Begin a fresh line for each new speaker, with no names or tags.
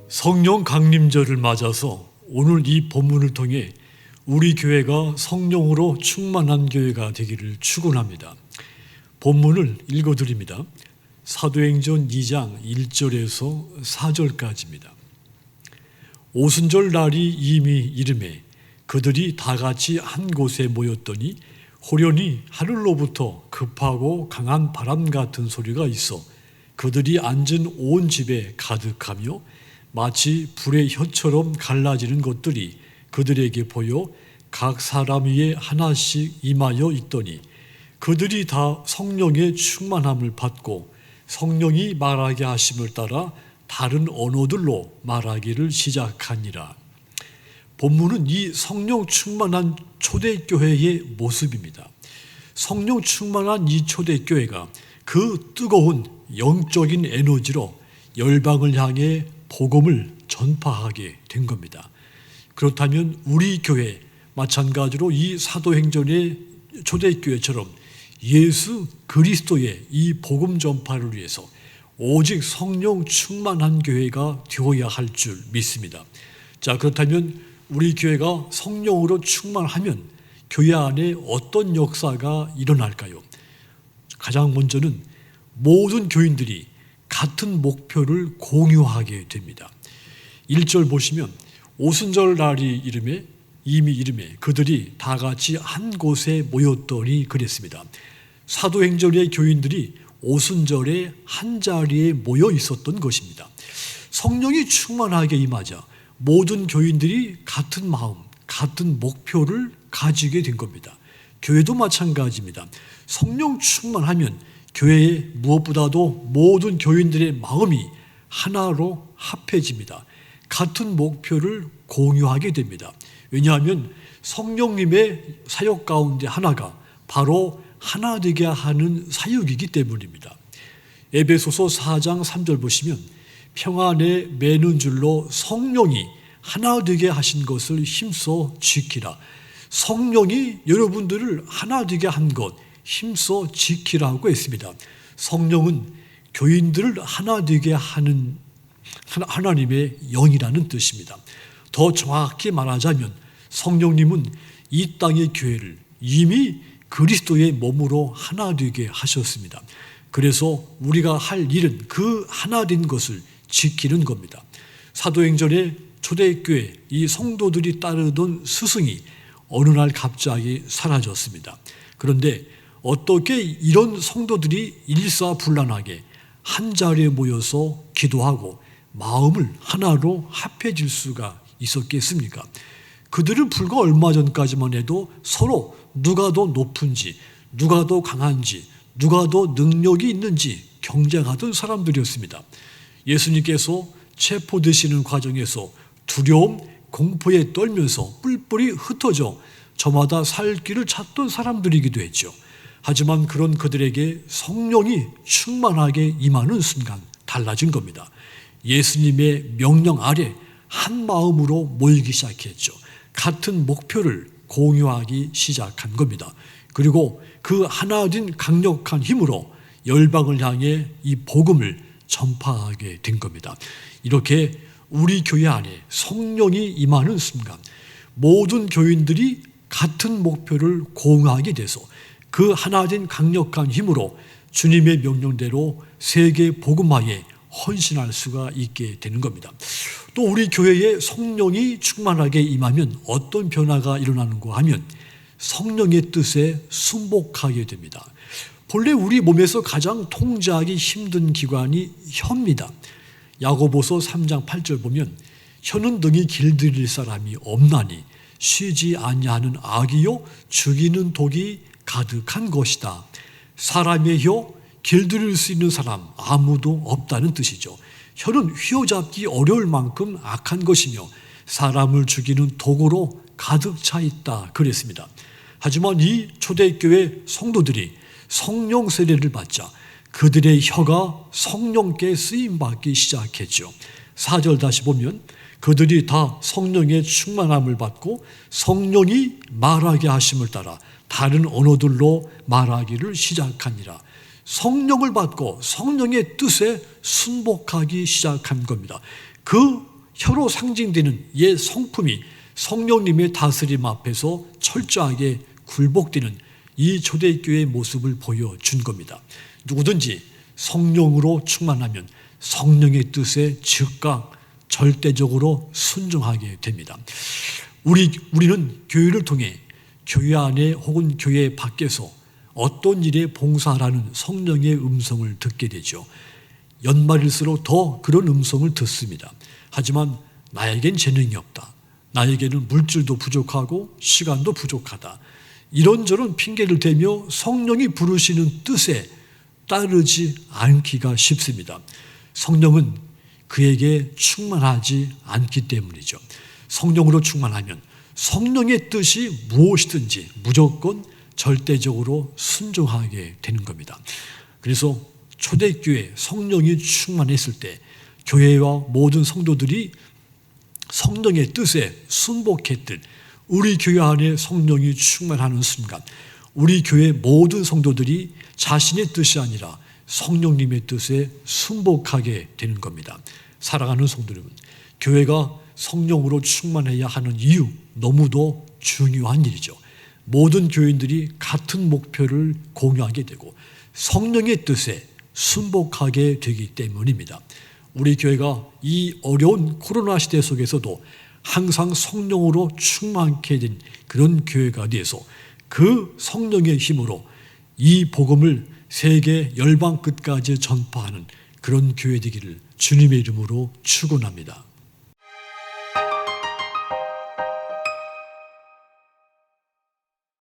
성령 강림절을 맞아서 오늘 이 본문을 통해 우리 교회가 성령으로 충만한 교회가 되기를 축원합니다. 본문을 읽어드립니다. 사도행전 2장 1절에서 4절까지입니다. 오순절 날이 이미 이르매 그들이 다 같이 한 곳에 모였더니 호련히 하늘로부터 급하고 강한 바람 같은 소리가 있어 그들이 앉은 온 집에 가득하며 마치 불의 혀처럼 갈라지는 것들이 그들에게 보여 각 사람 위에 하나씩 임하여 있더니 그들이 다 성령의 충만함을 받고 성령이 말하게 하심을 따라 다른 언어들로 말하기를 시작하니라. 본문은 이 성령 충만한 초대교회의 모습입니다. 성령 충만한 이 초대교회가 그 뜨거운 영적인 에너지로 열방을 향해 복음을 전파하게 된 겁니다. 그렇다면 우리 교회 마찬가지로 이 사도행전의 초대교회처럼 예수 그리스도의 이 복음 전파를 위해서 오직 성령 충만한 교회가 되어야 할 줄 믿습니다. 자, 그렇다면 우리 교회가 성령으로 충만하면 교회 안에 어떤 역사가 일어날까요? 가장 먼저는 모든 교인들이 같은 목표를 공유하게 됩니다. 1절 보시면 오순절 날이 이미 이르매 그들이 다 같이 한 곳에 모였더니 그랬습니다. 사도행전의 교인들이 오순절에 한 자리에 모여 있었던 것입니다. 성령이 충만하게 임하자 모든 교인들이 같은 마음, 같은 목표를 가지게 된 겁니다. 교회도 마찬가지입니다. 성령 충만하면 교회에 무엇보다도 모든 교인들의 마음이 하나로 합해집니다. 같은 목표를 공유하게 됩니다. 왜냐하면 성령님의 사역 가운데 하나가 바로 하나 되게 하는 사역이기 때문입니다. 에베소서 4장 3절 보시면 평안에 매는 줄로 성령이 하나 되게 하신 것을 힘써 지키라. 성령이 여러분들을 하나 되게 한 것 힘써 지키라고 했습니다. 성령은 교인들을 하나 되게 하는 하나님의 영이라는 뜻입니다. 더 정확히 말하자면 성령님은 이 땅의 교회를 이미 그리스도의 몸으로 하나 되게 하셨습니다. 그래서 우리가 할 일은 그 하나 된 것을 지키는 겁니다. 사도행전의 초대교회 이 성도들이 따르던 스승이 어느 날 갑자기 사라졌습니다. 그런데 어떻게 이런 성도들이 일사불란하게 한 자리에 모여서 기도하고 마음을 하나로 합해질 수가 있었겠습니까? 그들은 불과 얼마 전까지만 해도 서로 누가 더 높은지, 누가 더 강한지, 누가 더 능력이 있는지 경쟁하던 사람들이었습니다. 예수님께서 체포되시는 과정에서 두려움, 공포에 떨면서 뿔뿔이 흩어져 저마다 살 길을 찾던 사람들이기도 했죠. 하지만 그런 그들에게 성령이 충만하게 임하는 순간 달라진 겁니다. 예수님의 명령 아래 한 마음으로 모이기 시작했죠. 같은 목표를 공유하기 시작한 겁니다. 그리고 그 하나된 강력한 힘으로 열방을 향해 이 복음을 전파하게 된 겁니다. 이렇게 우리 교회 안에 성령이 임하는 순간 모든 교인들이 같은 목표를 공유하게 돼서 그 하나된 강력한 힘으로 주님의 명령대로 세계 복음화에 헌신할 수가 있게 되는 겁니다. 또 우리 교회에 성령이 충만하게 임하면 어떤 변화가 일어나는가 하면 성령의 뜻에 순복하게 됩니다. 본래 우리 몸에서 가장 통제하기 힘든 기관이 혀입니다. 야고보서 3장 8절 보면 혀는 등이 길들일 사람이 없나니 쉬지 아니하는 악이요 죽이는 독이 가득한 것이다. 사람의 혀 길들일 수 있는 사람 아무도 없다는 뜻이죠. 혀는 휘어잡기 어려울 만큼 악한 것이며 사람을 죽이는 독으로 가득 차 있다 그랬습니다. 하지만 이 초대교회 성도들이 성령 세례를 받자 그들의 혀가 성령께 쓰임받기 시작했죠. 4절 다시 보면 그들이 다 성령의 충만함을 받고 성령이 말하게 하심을 따라 다른 언어들로 말하기를 시작하니라. 성령을 받고 성령의 뜻에 순복하기 시작한 겁니다. 그 혀로 상징되는 옛 성품이 성령님의 다스림 앞에서 철저하게 굴복되는 이 초대교회의 모습을 보여준 겁니다. 누구든지 성령으로 충만하면 성령의 뜻에 즉각 절대적으로 순종하게 됩니다. 우리는 교회를 통해 교회 안에 혹은 교회 밖에서 어떤 일에 봉사하라는 성령의 음성을 듣게 되죠. 연말일수록 더 그런 음성을 듣습니다. 하지만 나에겐 재능이 없다. 나에게는 물질도 부족하고 시간도 부족하다. 이런저런 핑계를 대며 성령이 부르시는 뜻에 따르지 않기가 쉽습니다. 성령은 그에게 충만하지 않기 때문이죠. 성령으로 충만하면 성령의 뜻이 무엇이든지 무조건 절대적으로 순종하게 되는 겁니다. 그래서 초대교회 성령이 충만했을 때 교회와 모든 성도들이 성령의 뜻에 순복했듯 우리 교회 안에 성령이 충만하는 순간 우리 교회 모든 성도들이 자신의 뜻이 아니라 성령님의 뜻에 순복하게 되는 겁니다. 사랑하는 성도 여러분, 교회가 성령으로 충만해야 하는 이유 너무도 중요한 일이죠. 모든 교인들이 같은 목표를 공유하게 되고 성령의 뜻에 순복하게 되기 때문입니다. 우리 교회가 이 어려운 코로나 시대 속에서도 항상 성령으로 충만케 된 그런 교회가 되어서 그 성령의 힘으로 이 복음을 세계 열방 끝까지 전파하는 그런 교회 되기를 주님의 이름으로 축원합니다.